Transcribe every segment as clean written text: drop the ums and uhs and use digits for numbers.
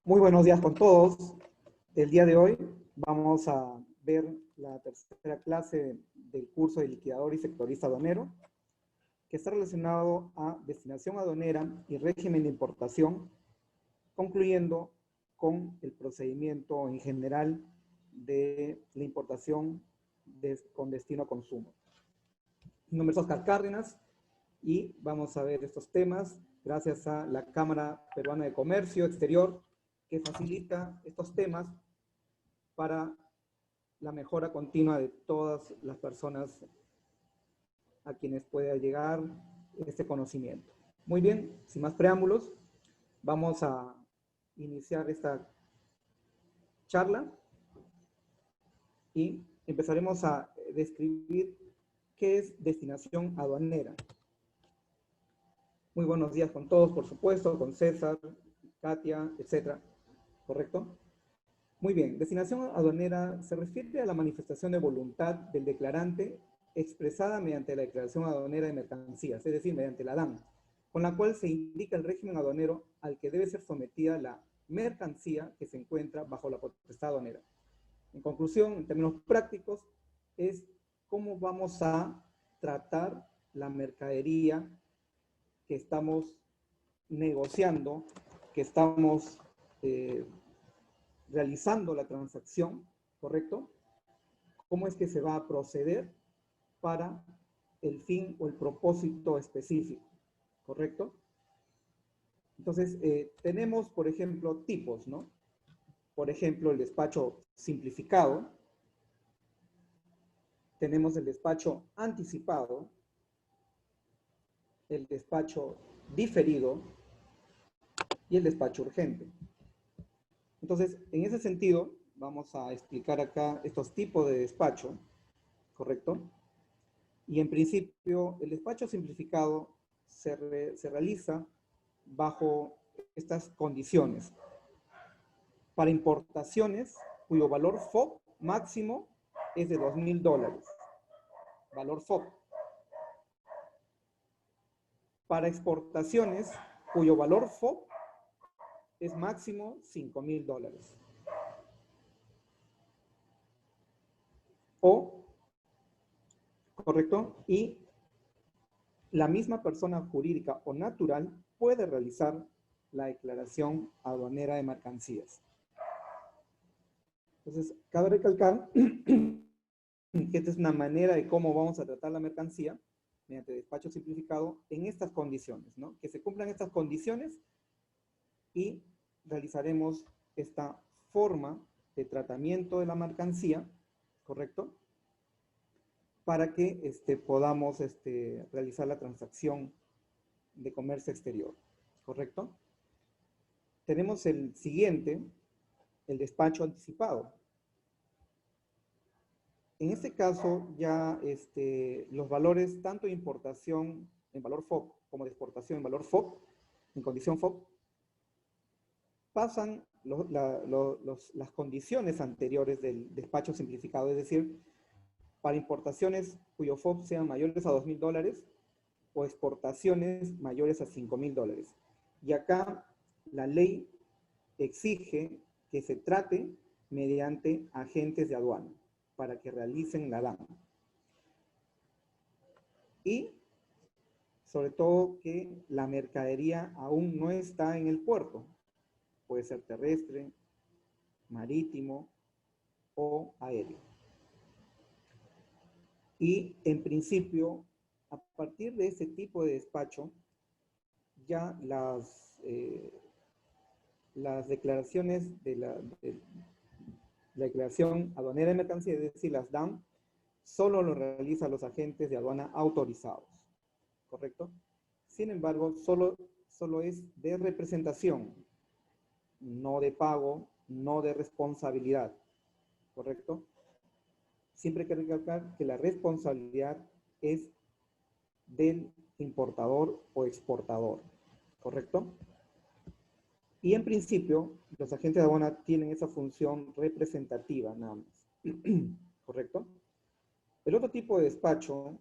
Muy buenos días con todos. El día de hoy vamos a ver la tercera clase del curso de liquidador y sectorista aduanero, que está relacionado a destinación aduanera y régimen de importación, concluyendo con el procedimiento en general de la importación con destino a consumo. Mi nombre es Oscar Cárdenas y vamos a ver estos temas gracias a la Cámara Peruana de Comercio Exterior, que facilita estos temas para la mejora continua de todas las personas a quienes pueda llegar este conocimiento. Muy bien, sin más preámbulos, vamos a iniciar esta charla y empezaremos a describir qué es destinación aduanera. Muy buenos días con todos, por supuesto, con César, Katia, etcétera. ¿Correcto? Muy bien, destinación aduanera se refiere a la manifestación de voluntad del declarante expresada mediante la declaración aduanera de mercancías, es decir, mediante la DAM, con la cual se indica el régimen aduanero al que debe ser sometida la mercancía que se encuentra bajo la potestad aduanera. En conclusión, en términos prácticos, es cómo vamos a tratar la mercadería que estamos negociando, que estamos realizando la transacción, ¿correcto? ¿Cómo es que se va a proceder para el fin o el propósito específico, ¿correcto? Entonces, tenemos, por ejemplo, tipos, ¿no? Por ejemplo, el despacho simplificado, tenemos el despacho anticipado, el despacho diferido y el despacho urgente. Entonces, en ese sentido, vamos a explicar acá estos tipos de despacho, ¿correcto? Y en principio, el despacho simplificado se realiza bajo estas condiciones. Para importaciones cuyo valor FOB máximo es de $2,000. Valor FOB. Para exportaciones cuyo valor FOB es máximo $5,000. O, ¿correcto? Y la misma persona jurídica o natural puede realizar la declaración aduanera de mercancías. Entonces, cabe recalcar que esta es una manera de cómo vamos a tratar la mercancía mediante despacho simplificado en estas condiciones, ¿no? Que se cumplan estas condiciones y realizaremos esta forma de tratamiento de la mercancía, ¿correcto? Para que podamos realizar la transacción de comercio exterior, ¿correcto? Tenemos el siguiente, el despacho anticipado. En este caso, ya los valores tanto de importación en valor FOB como de exportación en valor FOB, en condición FOB, pasan las condiciones anteriores del despacho simplificado, es decir, para importaciones cuyo FOB sean mayores a $2,000 o exportaciones mayores a $5,000. Y acá la ley exige que se trate mediante agentes de aduana para que realicen la DAM. Y sobre todo que la mercadería aún no está en el puerto. Puede ser terrestre, marítimo o aéreo. Y en principio, a partir de ese tipo de despacho, ya las declaraciones de la declaración aduanera de mercancía, es decir, las DAM, solo lo realizan los agentes de aduana autorizados, ¿correcto? Sin embargo, solo es de representación, no de pago, no de responsabilidad, ¿correcto? Siempre hay que recalcar que la responsabilidad es del importador o exportador, ¿correcto? Y en principio, los agentes de aduana tienen esa función representativa nada más, ¿correcto? El otro tipo de despacho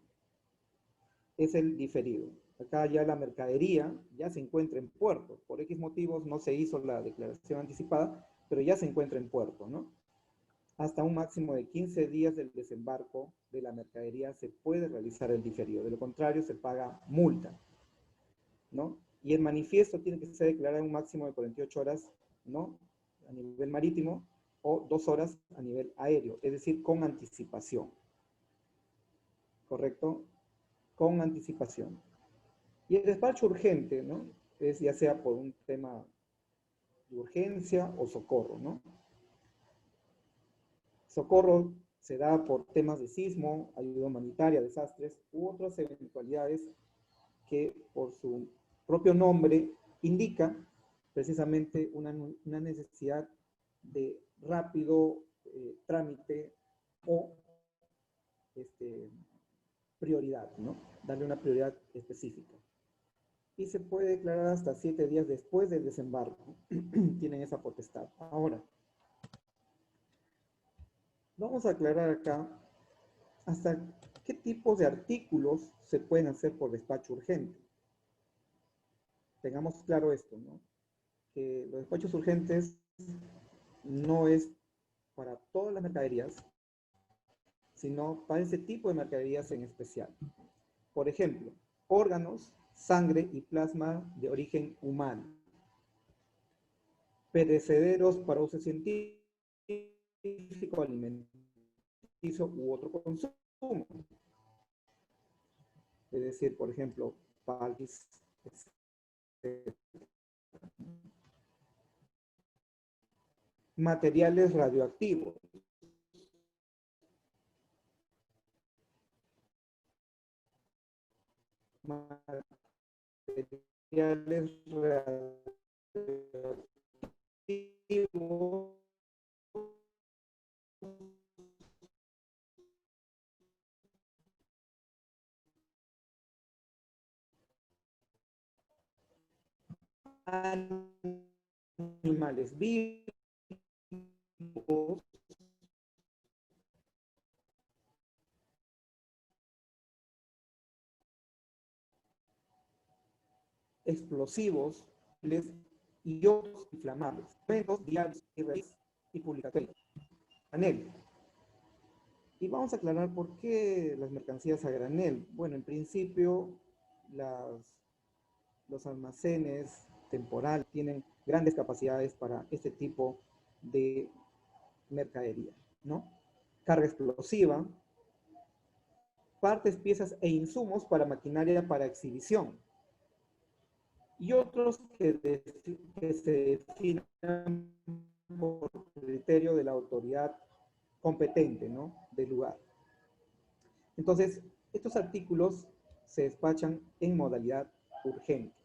es el diferido. Acá ya la mercadería ya se encuentra en puerto. Por X motivos no se hizo la declaración anticipada, pero ya se encuentra en puerto, ¿no? Hasta un máximo de 15 días del desembarco de la mercadería se puede realizar el diferido. De lo contrario, se paga multa, ¿no? Y el manifiesto tiene que ser declarado en un máximo de 48 horas, ¿no? A nivel marítimo, o 2 horas a nivel aéreo, es decir, con anticipación. ¿Correcto? Con anticipación. Y el despacho urgente, ¿no? Es ya sea por un tema de urgencia o socorro, ¿no? Socorro se da por temas de sismo, ayuda humanitaria, desastres u otras eventualidades que por su propio nombre indica precisamente una necesidad de rápido trámite o prioridad, ¿no? Darle una prioridad específica. Y se puede declarar hasta 7 días después del desembarco. Tienen esa potestad. Ahora, vamos a aclarar acá hasta qué tipos de artículos se pueden hacer por despacho urgente. Tengamos claro esto, ¿no? Que los despachos urgentes no es para todas las mercaderías, sino para ese tipo de mercaderías en especial. Por ejemplo, órganos, sangre y plasma de origen humano. Perecederos para uso científico, alimenticio u otro consumo. Es decir, por ejemplo, palis, materiales radioactivos. Materiales radioactivos animales vivos, explosivos y otros inflamables, documentos, diarios y publicatorios. Granel. Y vamos a aclarar por qué las mercancías a granel. Bueno, en principio, los almacenes temporales tienen grandes capacidades para este tipo de mercadería, ¿no? Carga explosiva, partes, piezas e insumos para maquinaria para exhibición. Y otros que se definan por criterio de la autoridad competente, ¿no? Del lugar. Entonces, estos artículos se despachan en modalidad urgente.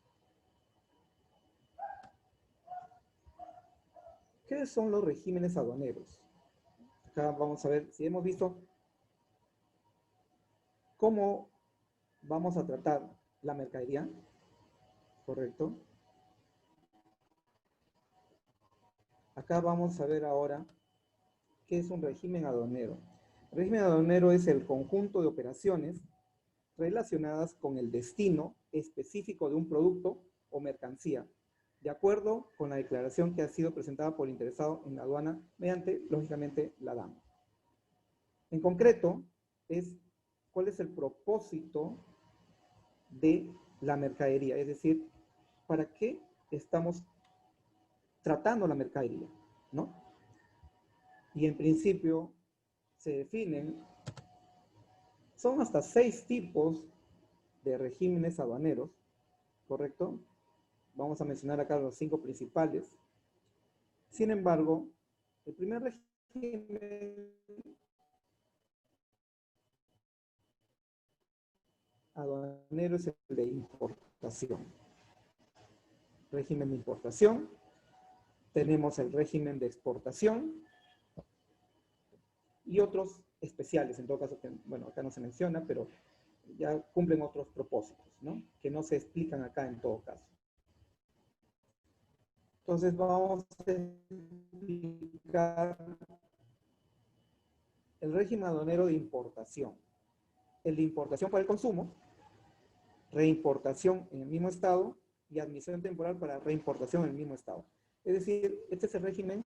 ¿Qué son los regímenes aduaneros? Acá vamos a ver si hemos visto cómo vamos a tratar la mercadería, ¿correcto? Acá vamos a ver ahora qué es un régimen aduanero. El régimen aduanero es el conjunto de operaciones relacionadas con el destino específico de un producto o mercancía, de acuerdo con la declaración que ha sido presentada por el interesado en la aduana mediante, lógicamente, la DAM. En concreto, cuál es el propósito de la mercadería, es decir, ¿para qué estamos tratando la mercadería? ¿No? Y en principio se definen, son hasta 6 tipos de regímenes aduaneros, ¿correcto? Vamos a mencionar acá los 5 principales. Sin embargo, el primer régimen aduanero es el de importación. Régimen de importación. Tenemos el régimen de exportación y otros especiales, en todo caso, que, bueno, acá no se menciona, pero ya cumplen otros propósitos, ¿no? Que no se explican acá en todo caso. Entonces vamos a explicar el régimen aduanero de importación. El de importación para el consumo reimportación en el mismo estado y admisión temporal para reimportación en el mismo estado. Es decir, este es el régimen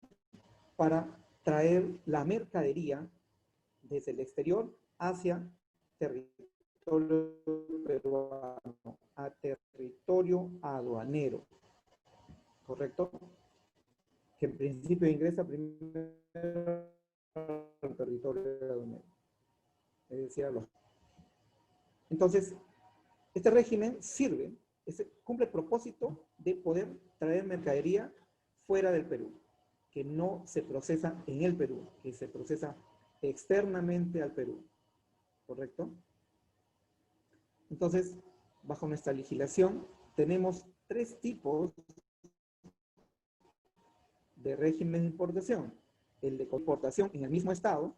para traer la mercadería desde el exterior hacia territorio peruano, a territorio aduanero, ¿correcto? Que en principio ingresa primero al territorio aduanero. Es decir, entonces, este régimen sirve, cumple el propósito de poder traer mercadería fuera del Perú, que no se procesa en el Perú, que se procesa externamente al Perú, ¿correcto? Entonces, bajo nuestra legislación, tenemos 3 tipos de régimen de importación. El de importación en el mismo estado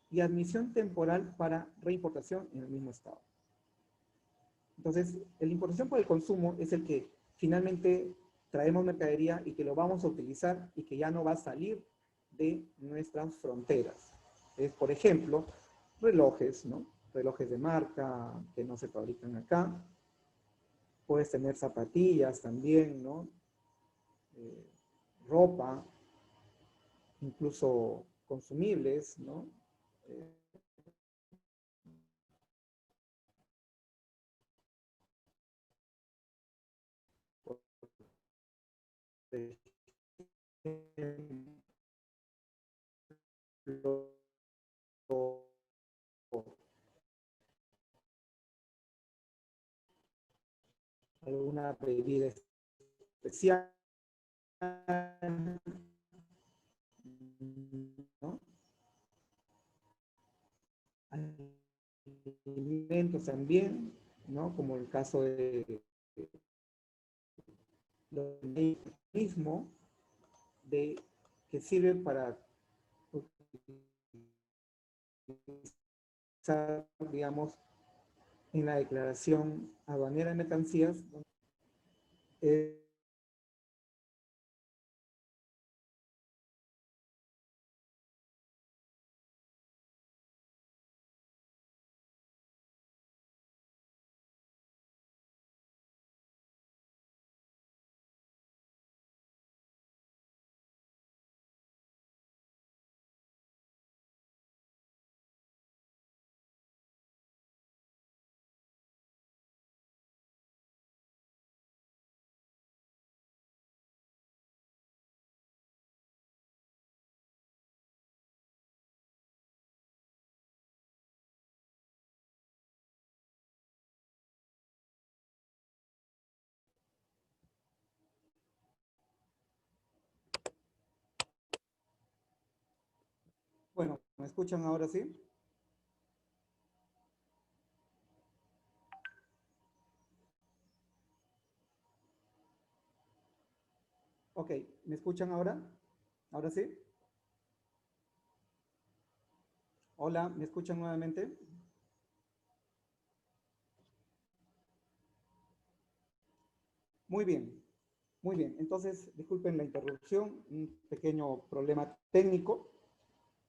y admisión temporal para reimportación en el mismo estado. Entonces, la importación por el consumo es el que finalmente traemos mercadería y que lo vamos a utilizar y que ya no va a salir de nuestras fronteras. Es, por ejemplo, relojes, ¿no? Relojes de marca que no se fabrican acá. Puedes tener zapatillas también, ¿no? Ropa, incluso consumibles, ¿no? Alguna bebida especial, ¿no? Alimentos también, ¿no? Como el caso de mismo de que sirve para utilizar, digamos, en la declaración aduanera de mercancías. Bueno, ¿me escuchan ahora sí? Ok, ¿me escuchan ahora? ¿Ahora sí? Hola, ¿me escuchan nuevamente? Muy bien, muy bien. Entonces, disculpen la interrupción, un pequeño problema técnico,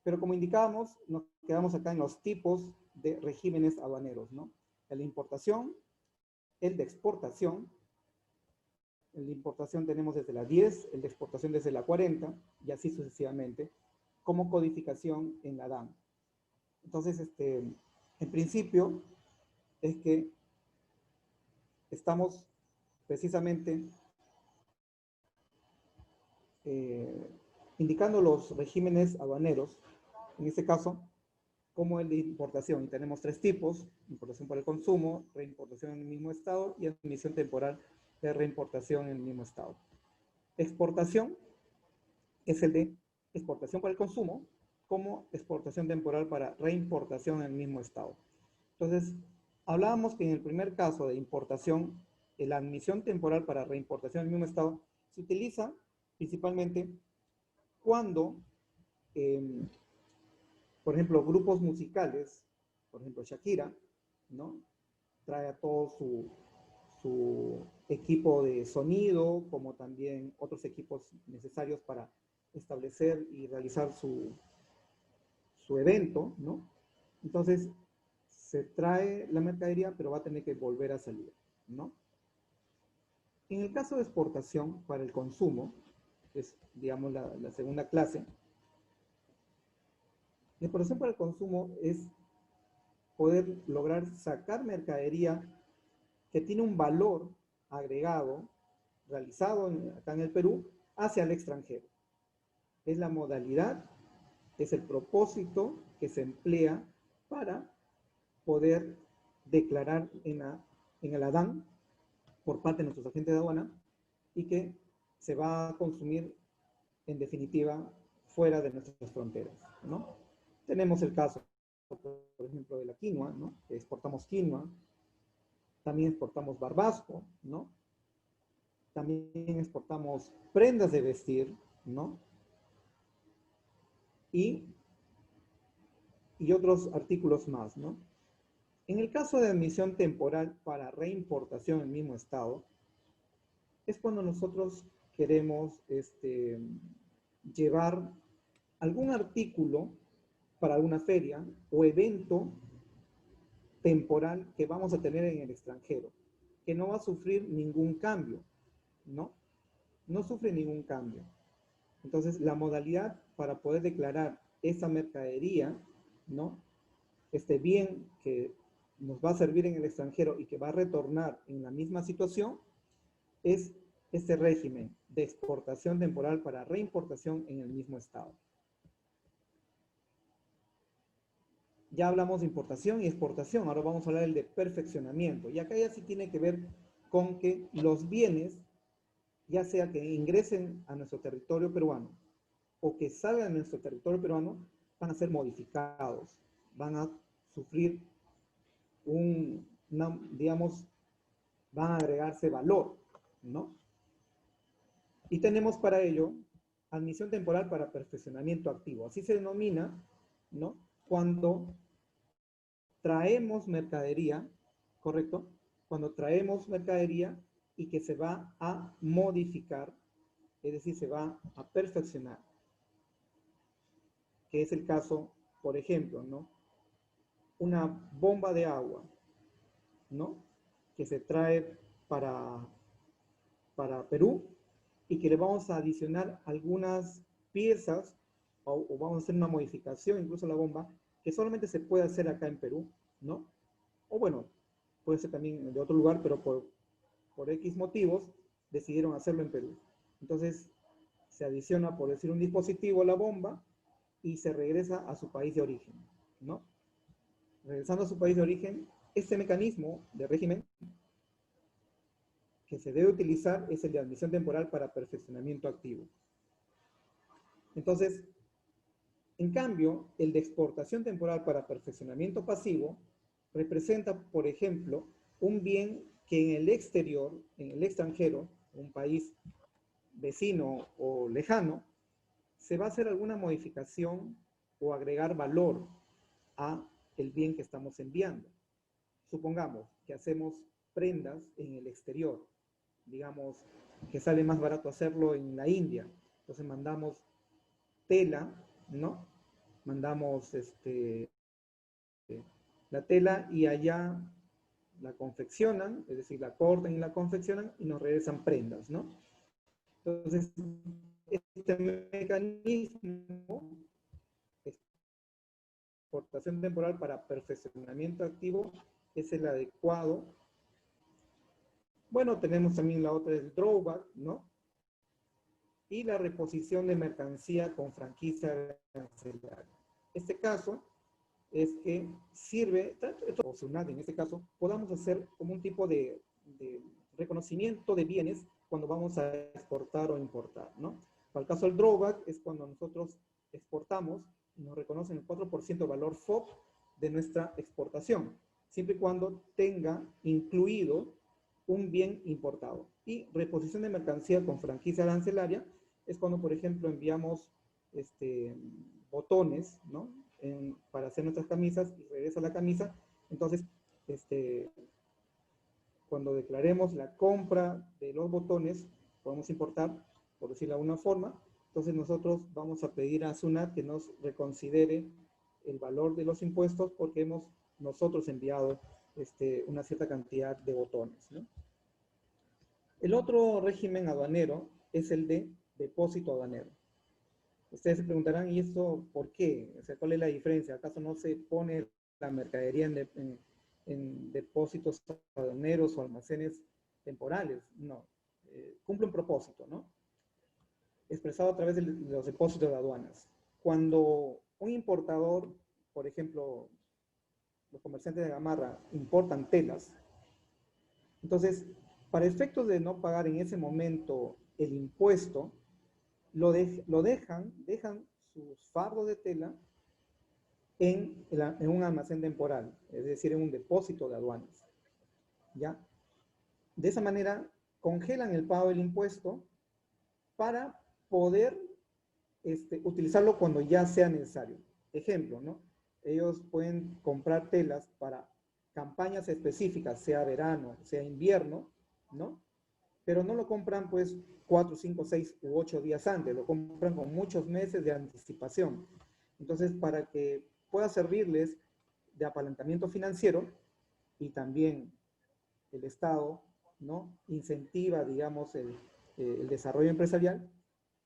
pero como indicábamos, nos quedamos acá en los tipos de regímenes aduaneros, ¿no? El de importación, el de exportación. El de importación tenemos desde la 10, el de exportación desde la 40, y así sucesivamente, como codificación en la DAN. Entonces, en principio, es que estamos precisamente indicando los regímenes aduaneros, en este caso, como el de importación. Y tenemos 3 tipos: importación por el consumo, reimportación en el mismo estado y admisión temporal de reimportación en el mismo estado. Exportación es el de exportación para el consumo, como exportación temporal para reimportación en el mismo estado. Entonces, hablábamos que en el primer caso de importación, la admisión temporal para reimportación en el mismo estado se utiliza principalmente cuando, por ejemplo, grupos musicales, por ejemplo, Shakira, ¿no? Trae a todo su equipo de sonido, como también otros equipos necesarios para establecer y realizar su evento, ¿no? Entonces, se trae la mercadería, pero va a tener que volver a salir, ¿no? En el caso de exportación para el consumo, que es, digamos, la segunda clase, la exportación para el consumo es poder lograr sacar mercadería que tiene un valor agregado, realizado acá en el Perú, hacia el extranjero. Es la modalidad, es el propósito que se emplea para poder declarar en el ADAN por parte de nuestros agentes de aduana y que se va a consumir en definitiva fuera de nuestras fronteras, ¿no? Tenemos el caso, por ejemplo, de la quinoa, ¿no? Que exportamos quinoa, también exportamos barbasco, ¿no? También exportamos prendas de vestir, ¿no? Y otros artículos más, ¿no? En el caso de admisión temporal para reimportación en el mismo estado, es cuando nosotros queremos llevar algún artículo para alguna feria o evento temporal que vamos a tener en el extranjero, que no va a sufrir ningún cambio, ¿no? No sufre ningún cambio. Entonces, la modalidad para poder declarar esa mercadería, ¿no? Este bien que nos va a servir en el extranjero y que va a retornar en la misma situación, es este régimen de exportación temporal para reimportación en el mismo estado. Ya hablamos de importación y exportación, ahora vamos a hablar del de perfeccionamiento. Y acá ya sí tiene que ver con que los bienes, ya sea que ingresen a nuestro territorio peruano o que salgan de nuestro territorio peruano, van a ser modificados, van a sufrir digamos, van a agregarse valor, ¿no? Y tenemos para ello admisión temporal para perfeccionamiento activo. Así se denomina, ¿no? Cuando traemos mercadería, ¿correcto? Cuando traemos mercadería y que se va a modificar, es decir, se va a perfeccionar. Que es el caso, por ejemplo, ¿no? Una bomba de agua, ¿no? Que se trae para Perú y que le vamos a adicionar algunas piezas o vamos a hacer una modificación incluso a la bomba que solamente se puede hacer acá en Perú, ¿no? O bueno, puede ser también de otro lugar, pero por X motivos decidieron hacerlo en Perú. Entonces se adiciona, por decir, un dispositivo a la bomba y se regresa a su país de origen, ¿no? Regresando a su país de origen, este mecanismo de régimen que se debe utilizar es el de admisión temporal para perfeccionamiento activo. Entonces, en cambio, el de exportación temporal para perfeccionamiento pasivo representa, por ejemplo, un bien que en el exterior, en el extranjero, un país vecino o lejano, se va a hacer alguna modificación o agregar valor a el bien que estamos enviando. Supongamos que hacemos prendas en el exterior, digamos que sale más barato hacerlo en la India, entonces mandamos tela, ¿no? Mandamos la tela y allá la confeccionan, es decir, la cortan y la confeccionan y nos regresan prendas, ¿no? Entonces, este mecanismo, exportación temporal para perfeccionamiento activo, es el adecuado. Bueno, tenemos también la otra, el drawback, ¿no? Y la reposición de mercancía con franquicia arancelaria. Este caso es que sirve, en este caso, podamos hacer como un tipo de reconocimiento de bienes cuando vamos a exportar o importar, ¿no? Para el caso del drawback es cuando nosotros exportamos y nos reconocen el 4% valor FOB de nuestra exportación, siempre y cuando tenga incluido un bien importado. Y reposición de mercancía con franquicia arancelaria es cuando, por ejemplo, enviamos botones, ¿no? Para hacer nuestras camisas y regresa la camisa. Entonces, cuando declaremos la compra de los botones, podemos importar, por decirlo de alguna forma, entonces nosotros vamos a pedir a SUNAT que nos reconsidere el valor de los impuestos porque hemos nosotros enviado una cierta cantidad de botones, ¿no? El otro régimen aduanero es el de depósito aduanero. Ustedes se preguntarán, ¿y esto por qué? O sea, ¿cuál es la diferencia? ¿Acaso no se pone la mercadería en depósitos aduaneros o almacenes temporales? No. Cumple un propósito, ¿no? Expresado a través de los depósitos de aduanas. Cuando un importador, por ejemplo, los comerciantes de gamarra importan telas, entonces, para efectos de no pagar en ese momento el impuesto, dejan sus fardos de tela en un almacén temporal, es decir, en un depósito de aduanas, ¿ya? De esa manera, congelan el pago del impuesto para poder utilizarlo cuando ya sea necesario. Ejemplo, ¿no? Ellos pueden comprar telas para campañas específicas, sea verano, sea invierno, ¿no? Pero no lo compran pues 4, 5, 6 u 8 días antes, lo compran con muchos meses de anticipación. Entonces, para que pueda servirles de apalancamiento financiero y también el Estado, ¿no? Incentiva, digamos, el desarrollo empresarial,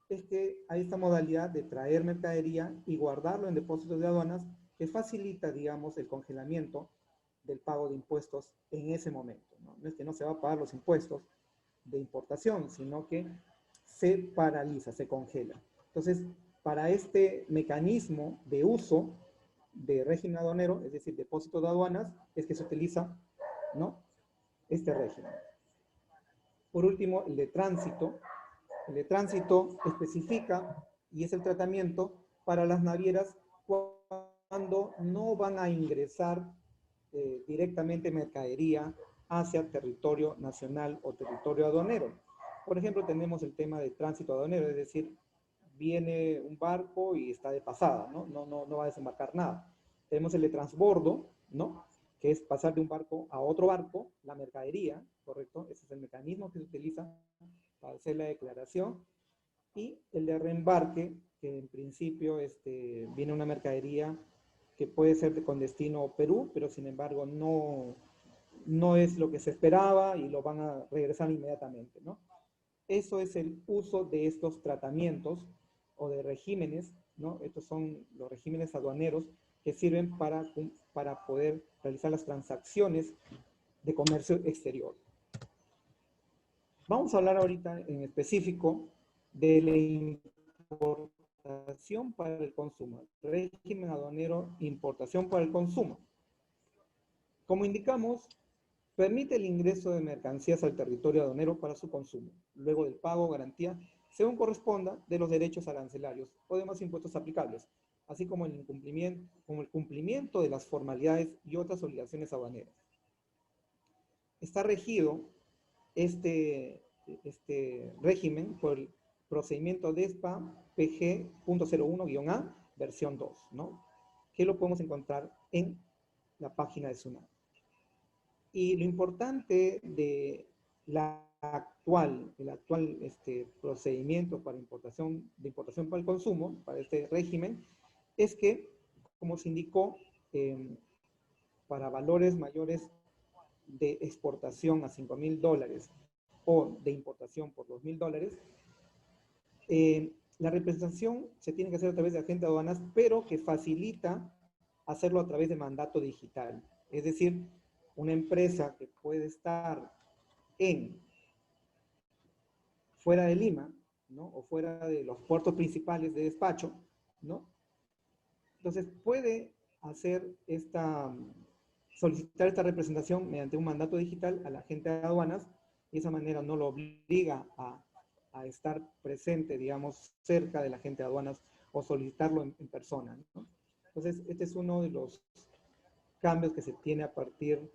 es que hay esta modalidad de traer mercadería y guardarlo en depósitos de aduanas que facilita, digamos, el congelamiento del pago de impuestos en ese momento, ¿no? No es que no se va a pagar los impuestos de importación, sino que se paraliza, se congela. Entonces, para este mecanismo de uso de régimen aduanero, es decir, depósito de aduanas, es que se utiliza, ¿no?, este régimen. Por último, el de tránsito. El de tránsito especifica y es el tratamiento para las navieras cuando no van a ingresar directamente mercadería hacia territorio nacional o territorio aduanero. Por ejemplo, tenemos el tema de tránsito aduanero, es decir, viene un barco y está de pasada, ¿no? No va a desembarcar nada. Tenemos el de transbordo, ¿no?, que es pasar de un barco a otro barco, la mercadería, ¿correcto? Ese es el mecanismo que se utiliza para hacer la declaración. Y el de reembarque, que en principio viene una mercadería que puede ser con destino Perú, pero sin embargo no es lo que se esperaba y lo van a regresar inmediatamente, ¿no? Eso es el uso de estos tratamientos o de regímenes, ¿no? Estos son los regímenes aduaneros que sirven para poder realizar las transacciones de comercio exterior. Vamos a hablar ahorita en específico de la importación para el consumo, régimen aduanero, importación para el consumo. Como indicamos, permite el ingreso de mercancías al territorio aduanero para su consumo, luego del pago o garantía, según corresponda, de los derechos arancelarios o demás impuestos aplicables, así como el cumplimiento de las formalidades y otras obligaciones aduaneras. Está regido este régimen por el procedimiento DESPA PG.01-A, versión 2, ¿no?, que lo podemos encontrar en la página de SUNAT. Y lo importante de el actual procedimiento para importación para el consumo, para este régimen, es que, como se indicó, para valores mayores de exportación a $5,000 o de importación por $2,000, la representación se tiene que hacer a través de agente de aduanas, pero que facilita hacerlo a través de mandato digital. Es decir, una empresa que puede estar fuera de Lima, ¿no?, o fuera de los puertos principales de despacho, ¿no?, entonces puede solicitar esta representación mediante un mandato digital al agente de aduanas, y de esa manera no lo obliga a estar presente, digamos, cerca del agente de aduanas o solicitarlo en persona, ¿no? Entonces, este es uno de los cambios que se tiene a partir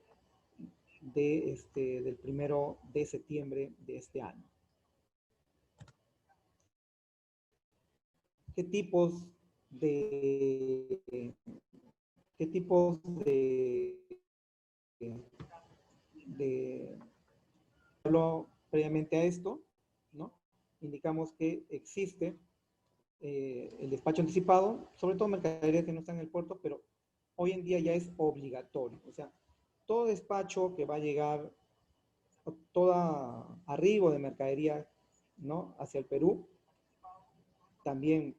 del 1 de septiembre de este año. ¿Qué tipos habló previamente a esto, ¿no? Indicamos que existe el despacho anticipado, sobre todo mercadería que no está en el puerto, pero hoy en día ya es obligatorio. O sea, todo despacho que va a llegar, toda arribo de mercadería, ¿no?, hacia el Perú, también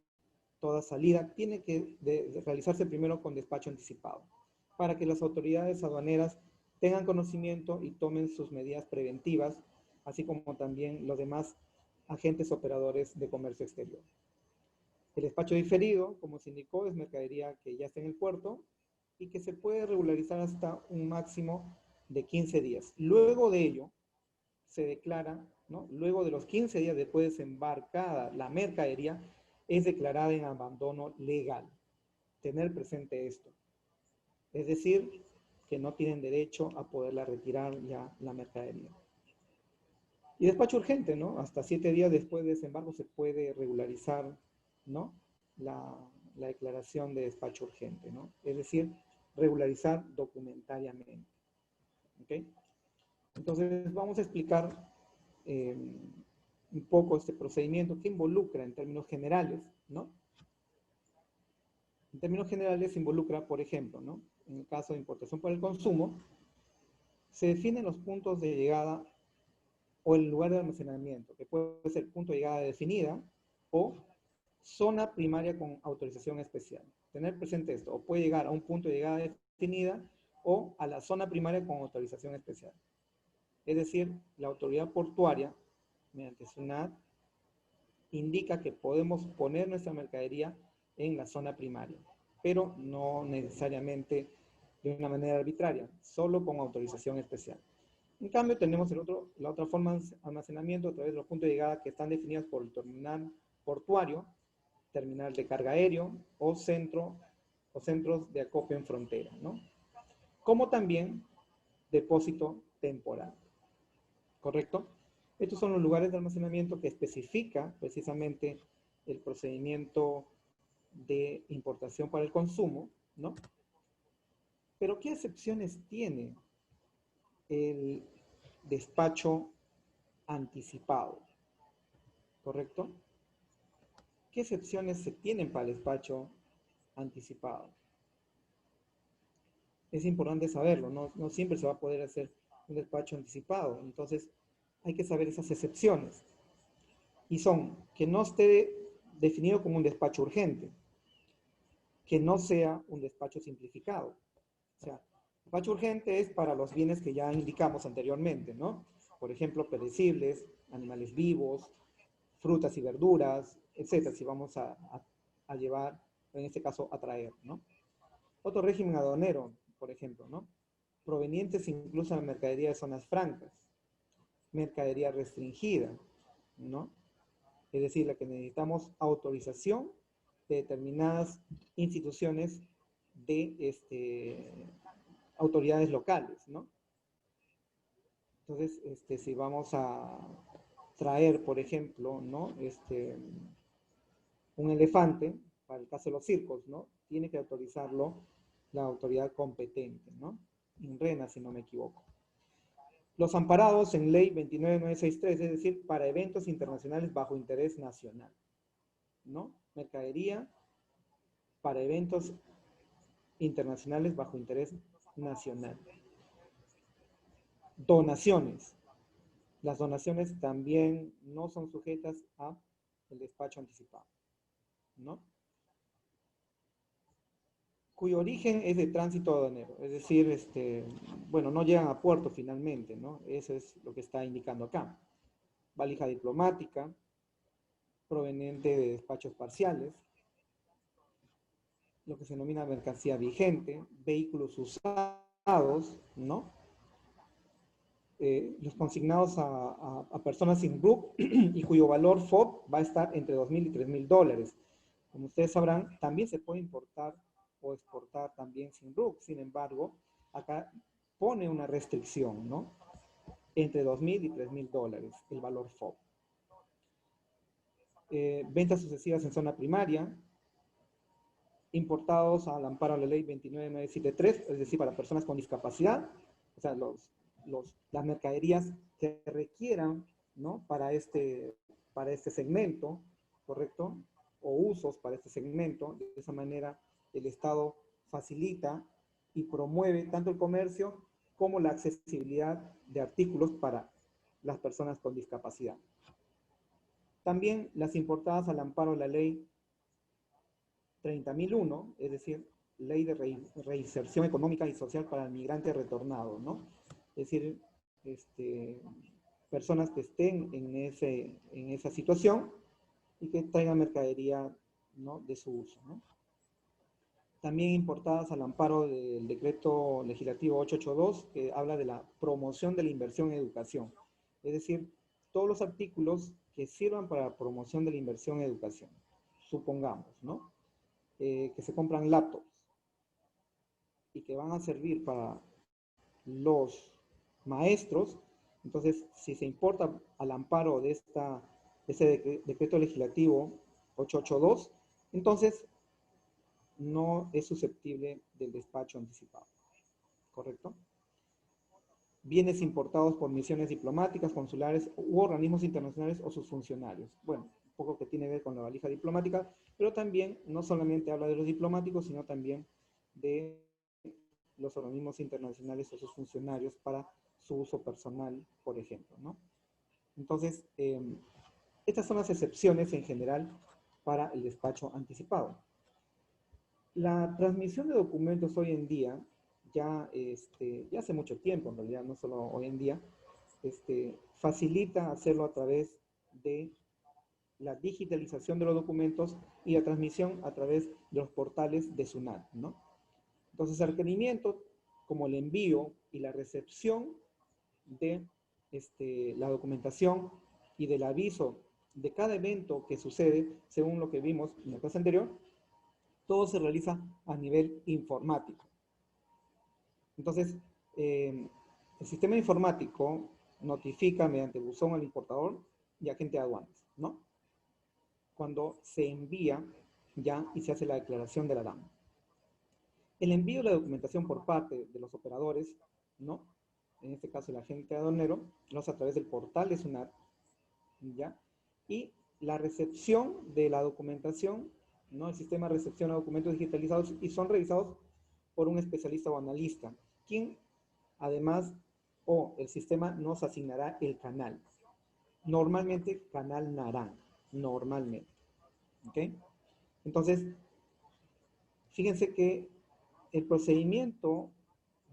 toda salida, tiene que realizarse primero con despacho anticipado, para que las autoridades aduaneras tengan conocimiento y tomen sus medidas preventivas, así como también los demás agentes operadores de comercio exterior. El despacho diferido, como se indicó, es mercadería que ya está en el puerto y que se puede regularizar hasta un máximo de 15 días. Luego de ello, se declara, ¿no?, luego de los 15 días después de desembarcada la mercadería, es declarada en abandono legal. Tener presente esto. Es decir, que no tienen derecho a poderla retirar ya la mercadería. Y despacho urgente, ¿no? Hasta 7 días después de desembarco se puede regularizar, ¿no?, la declaración de despacho urgente, ¿no? Es decir, regularizar documentariamente. ¿Ok? Entonces, vamos a explicar un poco este procedimiento que involucra en términos generales, ¿no? En términos generales involucra, por ejemplo, ¿no?, en el caso de importación para el consumo, se definen los puntos de llegada o el lugar de almacenamiento, que puede ser punto de llegada definida o zona primaria con autorización especial. Tener presente esto, o puede llegar a un punto de llegada definida o a la zona primaria con autorización especial. Es decir, la autoridad portuaria, mediante SUNAT, indica que podemos poner nuestra mercadería en la zona primaria, pero no necesariamente de una manera arbitraria, solo con autorización especial. En cambio, tenemos la otra forma de almacenamiento a través de los puntos de llegada que están definidos por el terminal portuario, terminal de carga aéreo o centros de acopio en frontera, ¿no? Como también depósito temporal. ¿Correcto? Estos son los lugares de almacenamiento que especifica precisamente el procedimiento de importación para el consumo, ¿no? Pero ¿qué excepciones tiene el despacho anticipado? ¿Correcto? ¿Qué excepciones se tienen para el despacho anticipado? Es importante saberlo, no siempre se va a poder hacer un despacho anticipado, entonces hay que saber esas excepciones. Y son que no esté definido como un despacho urgente, que no sea un despacho simplificado. O sea, despacho urgente es para los bienes que ya indicamos anteriormente, ¿no? Por ejemplo, perecibles, animales vivos, frutas y verduras, etcétera, si vamos a llevar, en este caso, a traer, ¿no? Otro régimen aduanero, por ejemplo, ¿no? Provenientes incluso de mercadería de zonas francas, mercadería restringida, ¿no? Es decir, la que necesitamos autorización de determinadas instituciones de autoridades locales, ¿no? Entonces, si vamos a traer, por ejemplo, ¿no?, un elefante, para el caso de los circos, ¿no?, tiene que autorizarlo la autoridad competente, ¿no? INRENA, si no me equivoco. Los amparados en Ley 29963, es decir, para eventos internacionales bajo interés nacional, ¿no? Mercadería para eventos internacionales bajo interés nacional. Donaciones. Las donaciones también no son sujetas a el despacho anticipado, ¿no? Cuyo origen es de tránsito aduanero, es decir, bueno, no llegan a puerto finalmente, ¿no? Eso es lo que está indicando acá. Valija diplomática, proveniente de despachos parciales, lo que se denomina mercancía vigente, vehículos usados, ¿no? Los consignados a personas sin RUC y cuyo valor FOB va a estar entre $2,000 y $3,000. Como ustedes sabrán, también se puede importar o exportar también sin RUC. Sin embargo, acá pone una restricción, ¿no? Entre $2,000 y $3,000 el valor FOB. Ventas sucesivas en zona primaria, importados al amparo de la ley 29973, es decir, para personas con discapacidad, o sea, las mercaderías que requieran, ¿no?, para este segmento, ¿correcto? O usos para este segmento. De esa manera, el Estado facilita y promueve tanto el comercio como la accesibilidad de artículos para las personas con discapacidad. También las importadas al amparo de la ley 30.001, es decir, ley de reinserción económica y social para el migrante retornado, ¿no? Es decir, personas que estén en esa situación y que traigan mercadería, ¿no?, de su uso, ¿no? También importadas al amparo del decreto legislativo 882, que habla de la promoción de la inversión en educación. Es decir, todos los artículos que sirvan para la promoción de la inversión en educación. Supongamos, ¿no?, que se compran laptops y que van a servir para los maestros. Entonces, si se importa al amparo de ese decreto legislativo 882, entonces no es susceptible del despacho anticipado, ¿correcto? Bienes importados por misiones diplomáticas, consulares u organismos internacionales o sus funcionarios. Bueno, un poco que tiene que ver con la valija diplomática, pero también no solamente habla de los diplomáticos, sino también de los organismos internacionales o sus funcionarios para su uso personal, por ejemplo, ¿no? Entonces, estas son las excepciones en general para el despacho anticipado. La transmisión de documentos hoy en día, ya hace mucho tiempo en realidad, no solo hoy en día, facilita hacerlo a través de la digitalización de los documentos y la transmisión a través de los portales de SUNAT, ¿no? Entonces, el requerimiento, como el envío y la recepción de la documentación y del aviso de cada evento que sucede, según lo que vimos en la clase anterior, todo se realiza a nivel informático. Entonces, el sistema informático notifica mediante buzón al importador y agente de aduanas, ¿no?, cuando se envía ya y se hace la declaración de la DAM. El envío de la documentación por parte de los operadores, ¿no?, en este caso el agente aduanero, lo hace a través del portal de SUNAT, ¿ya? Y la recepción de la documentación, ¿no?, el sistema recepciona documentos digitalizados y son revisados por un especialista o analista, quien además, el sistema nos asignará el canal. Normalmente, canal naranja, normalmente, ¿ok? Entonces, fíjense que el procedimiento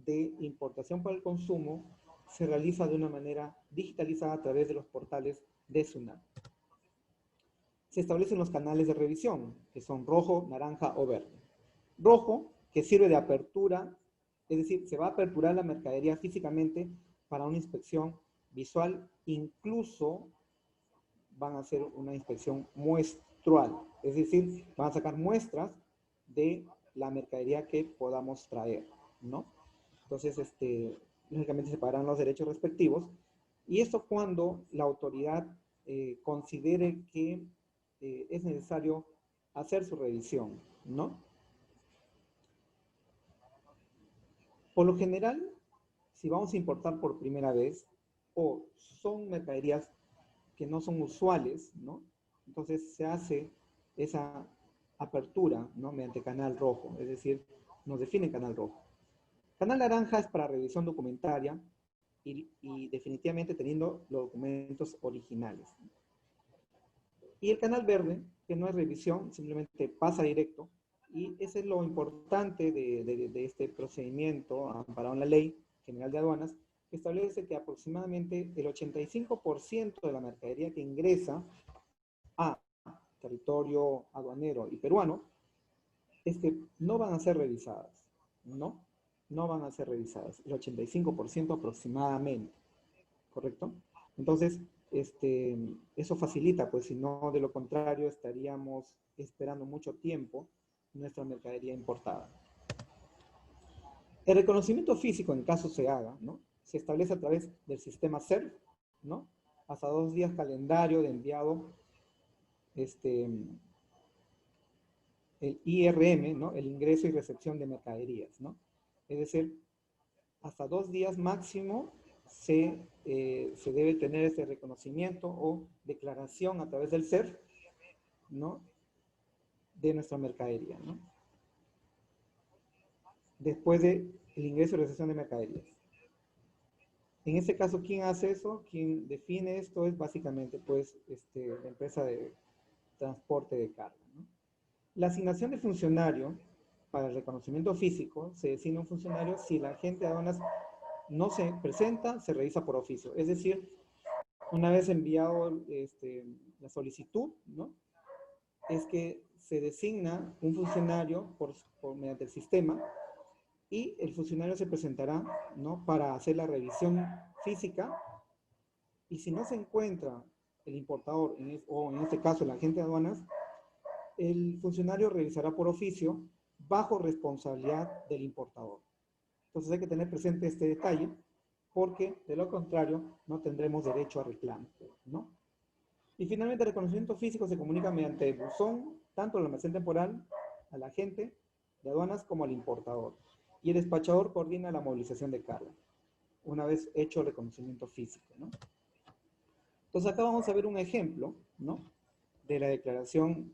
de importación para el consumo se realiza de una manera digitalizada a través de los portales de SUNAT. Se establecen los canales de revisión, que son rojo, naranja o verde. Rojo, que sirve de apertura, es decir, se va a aperturar la mercadería físicamente para una inspección visual, incluso van a hacer una inspección muestral, es decir, van a sacar muestras de la mercadería que podamos traer, ¿no? Entonces, lógicamente se pagarán los derechos respectivos, y esto cuando la autoridad considere que es necesario hacer su revisión, ¿no? Por lo general, si vamos a importar por primera vez, o son mercaderías que no son usuales, ¿no?, entonces se hace esa apertura, ¿no?, mediante canal rojo, es decir, nos define canal rojo. Canal naranja es para revisión documentaria y definitivamente teniendo los documentos originales. Y el canal verde, que no es revisión, simplemente pasa directo, y ese es lo importante de este procedimiento amparado en la Ley General de Aduanas, que establece que aproximadamente el 85% de la mercadería que ingresa a territorio aduanero y peruano no van a ser revisadas, ¿no? No van a ser revisadas, el 85% aproximadamente, ¿correcto? Entonces, eso facilita, pues si no, de lo contrario, estaríamos esperando mucho tiempo nuestra mercadería importada. El reconocimiento físico, en caso se haga, ¿no?, se establece a través del sistema CERF, ¿no?, hasta 2 días calendario de enviado, el IRM, ¿no?, el ingreso y recepción de mercaderías, ¿no? Es decir, hasta 2 días máximo se debe tener ese reconocimiento o declaración a través del CERF, ¿no?, de nuestra mercadería, ¿no? después del ingreso y recepción de mercaderías. En este caso, ¿quién hace eso? Quien define esto es básicamente pues, la empresa de transporte de carga, ¿no? La asignación de funcionario para el reconocimiento físico se designa un funcionario si la agente de aduanas no se presenta, se revisa por oficio. Es decir, una vez enviado la solicitud, ¿no? Es que se designa un funcionario mediante el sistema y el funcionario se presentará, ¿no? Para hacer la revisión física, y si no se encuentra el importador, o en este caso el agente de aduanas, el funcionario revisará por oficio bajo responsabilidad del importador. Entonces hay que tener presente este detalle, porque de lo contrario no tendremos derecho a reclamo, ¿no? Y finalmente el reconocimiento físico se comunica mediante buzón, tanto al almacén temporal, al agente de aduanas como al importador. Y el despachador coordina la movilización de carga, una vez hecho el reconocimiento físico, ¿no? Entonces acá vamos a ver un ejemplo, ¿no? De la declaración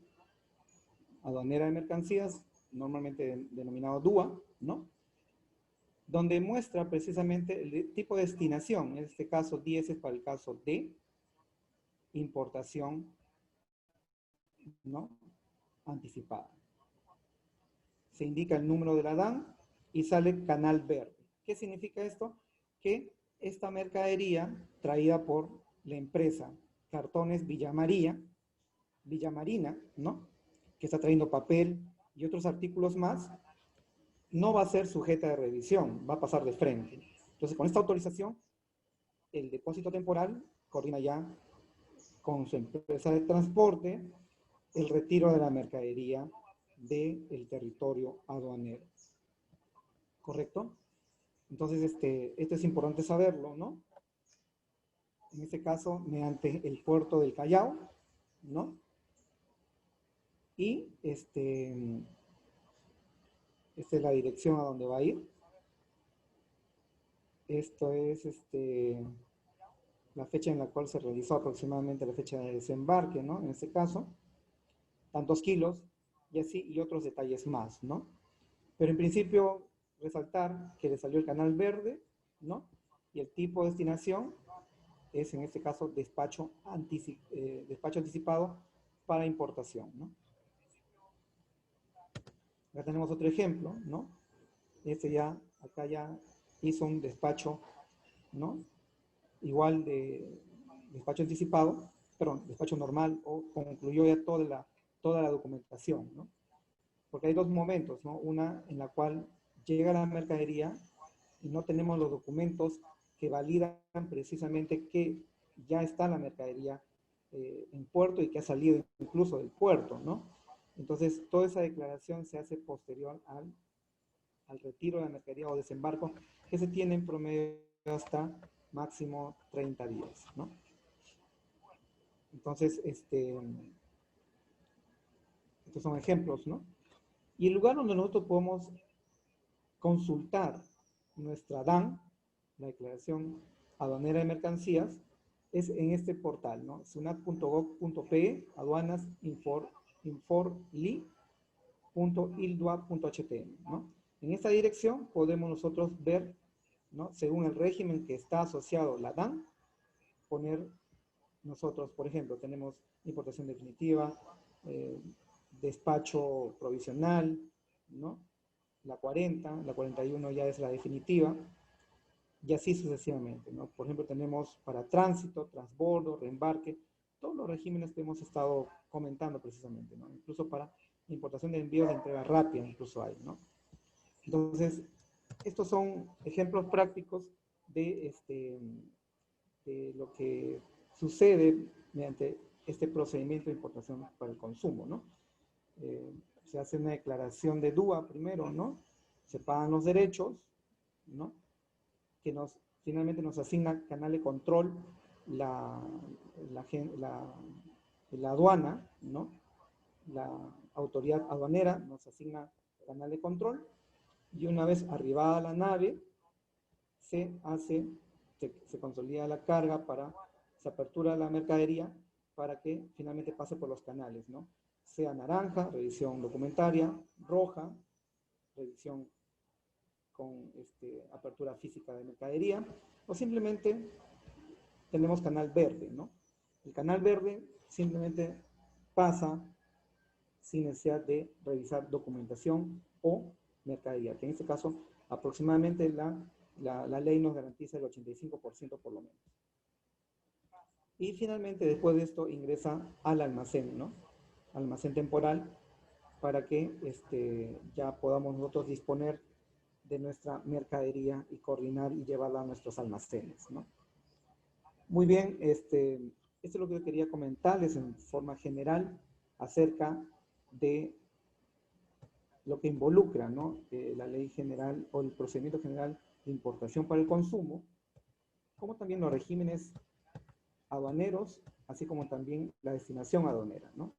aduanera de mercancías, normalmente denominado DUA, ¿no? Donde muestra precisamente el tipo de destinación, en este caso 10 es para el caso de importación, ¿no? Anticipada. Se indica el número de la DAN y sale canal verde. ¿Qué significa esto? Que esta mercadería traída por la empresa Cartones Villamarina, ¿no? Que está trayendo papel y otros artículos más, no va a ser sujeta de revisión, va a pasar de frente. Entonces, con esta autorización, el depósito temporal coordina ya con su empresa de transporte el retiro de la mercadería del territorio aduanero. ¿Correcto? Entonces, esto es importante saberlo, ¿no? En este caso, mediante el puerto del Callao, ¿no? Y esta es la dirección a donde va a ir. Esto es la fecha en la cual se realizó aproximadamente la fecha de desembarque, ¿no? En este caso, tantos kilos y así, y otros detalles más, ¿no? Pero en principio, resaltar que le salió el canal verde, ¿no? Y el tipo de destinación es, en este caso, despacho anticipado para importación, ¿no? Acá tenemos otro ejemplo, ¿no? Acá ya hizo un despacho, ¿no? Igual de despacho anticipado, perdón, despacho normal, o concluyó ya toda la documentación, ¿no? Porque hay dos momentos, ¿no? Una en la cual llega la mercadería y no tenemos los documentos que validan precisamente que ya está la mercadería en puerto y que ha salido incluso del puerto, ¿no? Entonces, toda esa declaración se hace posterior al retiro de la mercadería o desembarco, que se tiene en promedio hasta máximo 30 días, ¿no? Entonces, estos son ejemplos, ¿no? Y el lugar donde nosotros podemos consultar nuestra DAN, la Declaración Aduanera de Mercancías, es en este portal, ¿no? sunat.gov.pe, aduanas inforli.ildua.htm, ¿no? En esta dirección podemos nosotros ver, ¿no? Según el régimen que está asociado la DAN, poner nosotros, por ejemplo, tenemos importación definitiva, despacho provisional, ¿no? La 40, la 41 ya es la definitiva, y así sucesivamente, ¿no? Por ejemplo, tenemos para tránsito, transbordo, reembarque, todos los regímenes que hemos estado comentando precisamente, ¿no? Incluso para importación de envíos de entrega rápida, incluso hay, ¿no? Entonces, estos son ejemplos prácticos de, de lo que sucede mediante este procedimiento de importación para el consumo, ¿no? Se hace una declaración de DUA primero, ¿no? Se pagan los derechos, ¿no? Que finalmente nos asigna canal de control la aduana, ¿no? La autoridad aduanera nos asigna canal de control, y una vez arribada la nave, se consolida la carga se apertura la mercadería para que finalmente pase por los canales, ¿no? Sea naranja, revisión documentaria, roja, revisión con apertura física de mercadería, o simplemente tenemos canal verde, ¿no? El canal verde simplemente pasa sin necesidad de revisar documentación o mercadería, que en este caso aproximadamente la ley nos garantiza el 85% por lo menos. Y finalmente, después de esto, ingresa al almacén, ¿no? Almacén temporal, para que ya podamos nosotros disponer de nuestra mercadería y coordinar y llevarla a nuestros almacenes, ¿no? Muy bien, esto es lo que yo quería comentarles en forma general acerca de lo que involucra, ¿no? La ley general o el procedimiento general de importación para el consumo, como también los regímenes aduaneros, así como también la destinación aduanera, ¿no?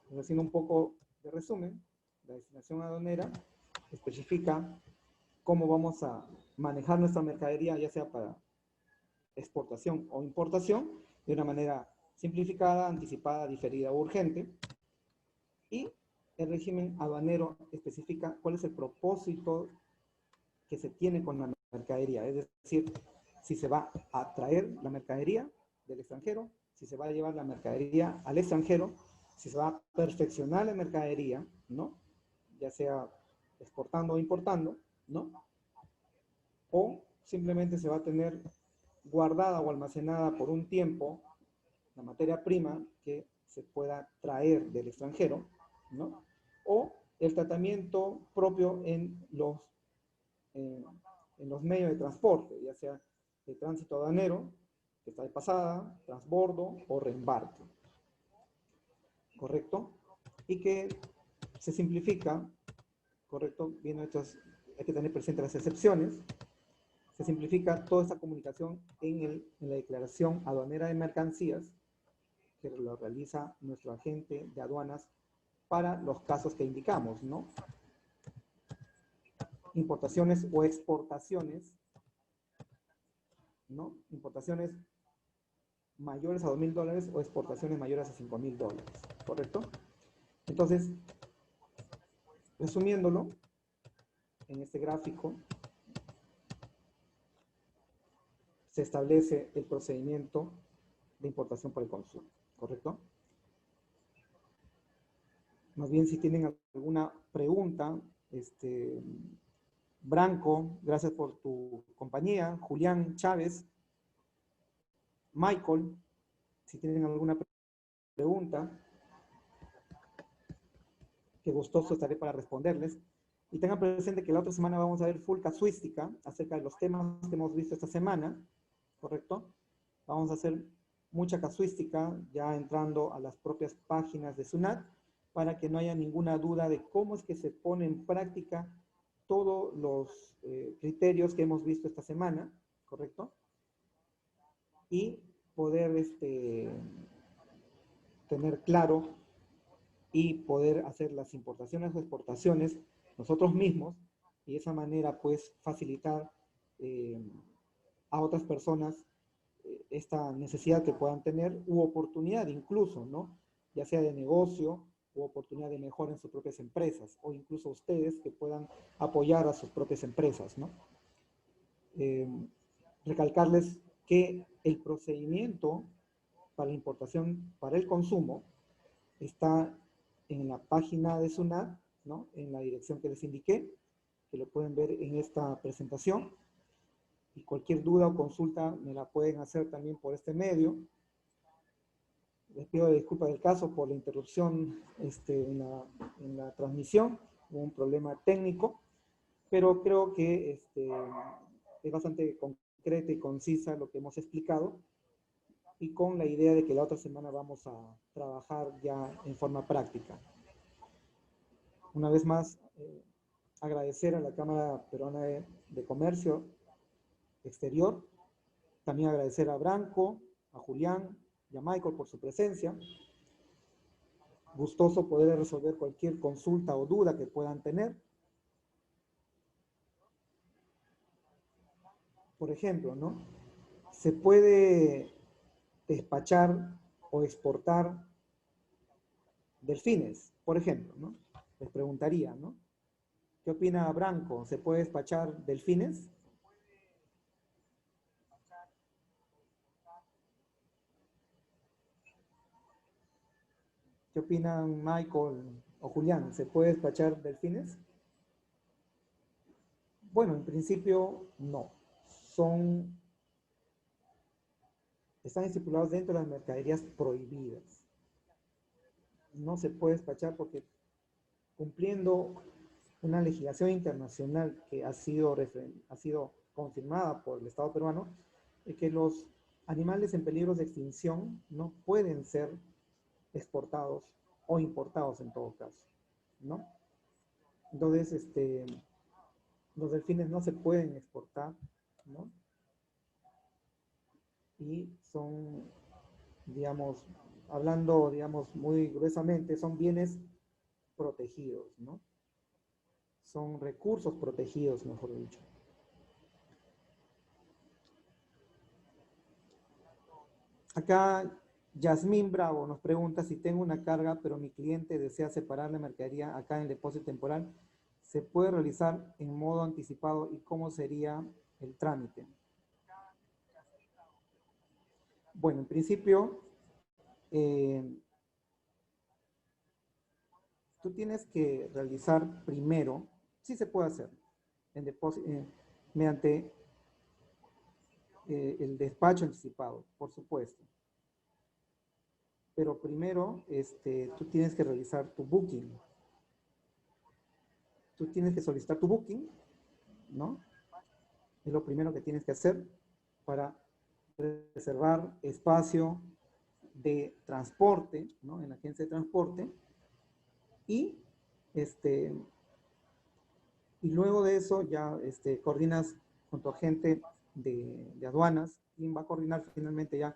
Pues haciendo un poco de resumen, la destinación aduanera especifica cómo vamos a manejar nuestra mercadería, ya sea para exportación o importación, de una manera simplificada, anticipada, diferida o urgente. Y el régimen aduanero especifica cuál es el propósito que se tiene con la mercadería, es decir, si se va a traer la mercadería del extranjero, si se va a llevar la mercadería al extranjero, si se va a perfeccionar la mercadería, ¿no? Ya sea exportando o importando, ¿no? O simplemente se va a tener guardada o almacenada por un tiempo la materia prima que se pueda traer del extranjero, ¿no? O el tratamiento propio en los medios de transporte, ya sea de tránsito aduanero, que está de pasada, transbordo o reembarque. ¿Correcto? Y que se simplifica, ¿correcto? Viendo estas, hay que tener presente las excepciones. Se simplifica toda esta comunicación en la declaración aduanera de mercancías, que lo realiza nuestro agente de aduanas para los casos que indicamos, ¿no? Importaciones o exportaciones, ¿no? Importaciones mayores a $2.000 o exportaciones mayores a $5.000, ¿correcto? Entonces, resumiéndolo, en este gráfico se establece el procedimiento de importación para el consumo, ¿correcto? Más bien, si tienen alguna pregunta, Branco, gracias por tu compañía, Julián Chávez, Michael, si tienen alguna pregunta, que gustoso estaré para responderles. Y tengan presente que la otra semana vamos a ver full casuística acerca de los temas que hemos visto esta semana, ¿correcto? Vamos a hacer mucha casuística ya entrando a las propias páginas de SUNAT para que no haya ninguna duda de cómo es que se pone en práctica todos los criterios que hemos visto esta semana, ¿correcto? Y poder tener claro y poder hacer las importaciones o exportaciones nosotros mismos y de esa manera pues facilitar a otras personas esta necesidad que puedan tener u oportunidad incluso, ¿no? Ya sea de negocio u oportunidad de mejora en sus propias empresas o incluso ustedes que puedan apoyar a sus propias empresas, ¿no? Recalcarles que el procedimiento para la importación para el consumo está en la página de SUNAT, ¿no? En la dirección que les indiqué, que lo pueden ver en esta presentación. Y cualquier duda o consulta me la pueden hacer también por este medio. Les pido disculpas del caso por la interrupción en la transmisión, hubo un problema técnico, pero creo que es bastante concreta y concisa lo que hemos explicado y con la idea de que la otra semana vamos a trabajar ya en forma práctica. Una vez más, agradecer a la Cámara Peruana de Comercio Exterior, también agradecer a Branco, a Julián y a Michael por su presencia. Gustoso poder resolver cualquier consulta o duda que puedan tener. Por ejemplo, ¿no? Se puede despachar o exportar delfines, por ejemplo, ¿no? Les preguntaría, ¿no? ¿Qué opina Branco? ¿Se puede despachar delfines? ¿Qué opinan Michael o Julián? ¿Se puede despachar delfines? Bueno, en principio no. Están estipulados dentro de las mercaderías prohibidas. No se puede despachar porque cumpliendo una legislación internacional que ha sido confirmada por el Estado peruano, es que los animales en peligro de extinción no pueden ser exportados o importados en todo caso, ¿no? Entonces, los delfines no se pueden exportar, ¿no? Y son, digamos, hablando, digamos, muy gruesamente, son bienes protegidos, ¿no? Son recursos protegidos, mejor dicho. Acá Yasmín Bravo nos pregunta si tengo una carga, pero mi cliente desea separar la mercadería acá en el depósito temporal. ¿Se puede realizar en modo anticipado y cómo sería el trámite? Bueno, en principio, tú tienes que realizar primero, sí se puede hacer, en mediante el despacho anticipado, por supuesto. Pero primero, tú tienes que realizar tu booking. Tú tienes que solicitar tu booking, ¿no? Es lo primero que tienes que hacer para reservar espacio de transporte, ¿no? En la agencia de transporte. Y, y luego de eso ya coordinas con tu agente de aduanas, quien va a coordinar finalmente ya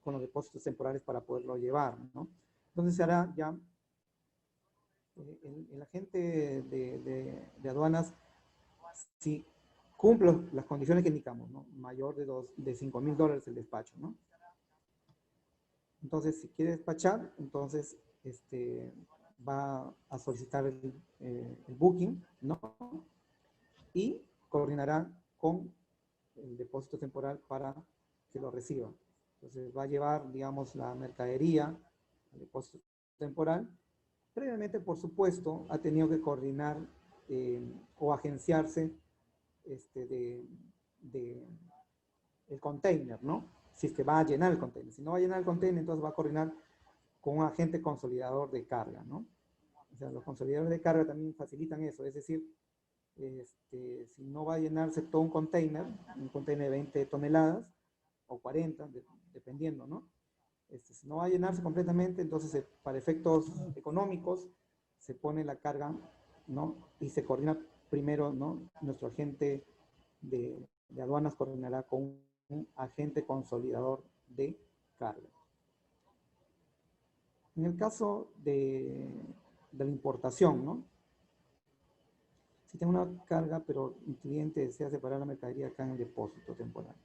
con los depósitos temporales para poderlo llevar, ¿no? Entonces se hará ya, el agente de aduanas, si cumple las condiciones que indicamos, ¿no? Mayor de $5,000 el despacho, ¿no? Entonces, si quiere despachar, entonces va a solicitar el booking, ¿no? Y coordinará con el depósito temporal para que lo reciba. Entonces va a llevar, digamos, la mercadería al depósito temporal. Previamente, por supuesto, ha tenido que coordinar o agenciarse de el container, ¿no? Si es que va a llenar el container. Si no va a llenar el container, entonces va a coordinar con un agente consolidador de carga, ¿no? O sea, los consolidadores de carga también facilitan eso, es decir, si no va a llenarse todo un container de 20 toneladas o 40, dependiendo, ¿no? Si no va a llenarse completamente, entonces para efectos económicos se pone la carga, ¿no? Y se coordina primero, ¿no? Nuestro agente de aduanas coordinará con un agente consolidador de carga. En el caso de la importación, ¿no? Si tengo una carga, pero mi cliente desea separar la mercadería acá en el depósito temporal.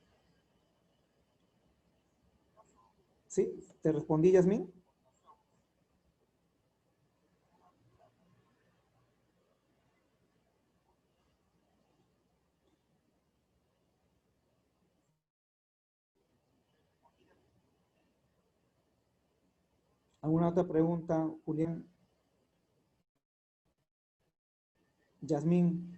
¿Sí? ¿Te respondí, Yasmín? ¿Alguna otra pregunta, Julián? Yasmín.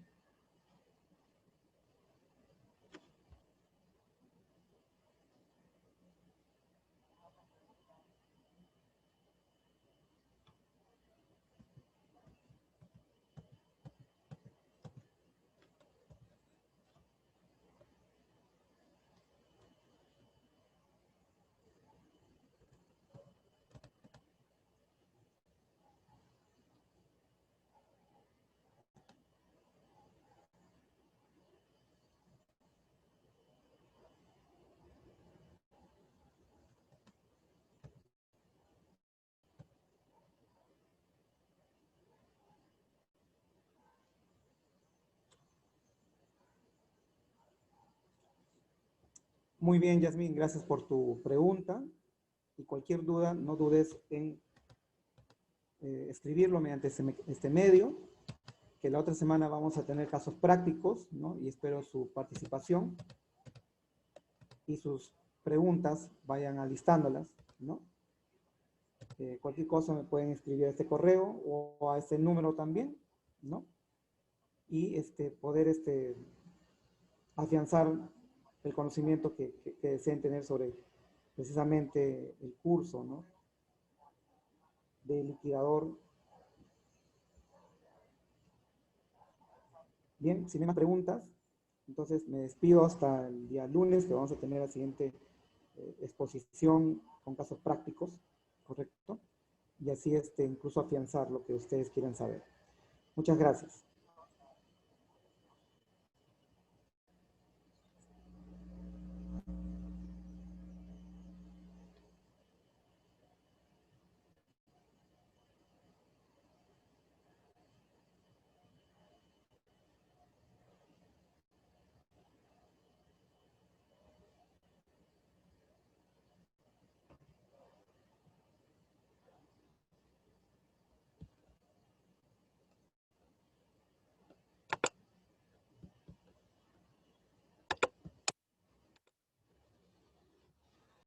Muy bien, Yasmín, gracias por tu pregunta. Y cualquier duda, no dudes en escribirlo mediante este medio. que la otra semana vamos a tener casos prácticos, ¿no? Y espero su participación y sus preguntas, vayan alistándolas, ¿no? Cualquier cosa me pueden escribir a este correo o a este número también, ¿no? Y poder afianzar el conocimiento que deseen tener sobre precisamente el curso, ¿no? De liquidador. Bien, si no hay más preguntas, entonces me despido hasta el día lunes, que vamos a tener la siguiente exposición con casos prácticos, ¿correcto? Y así incluso afianzar lo que ustedes quieran saber. Muchas gracias.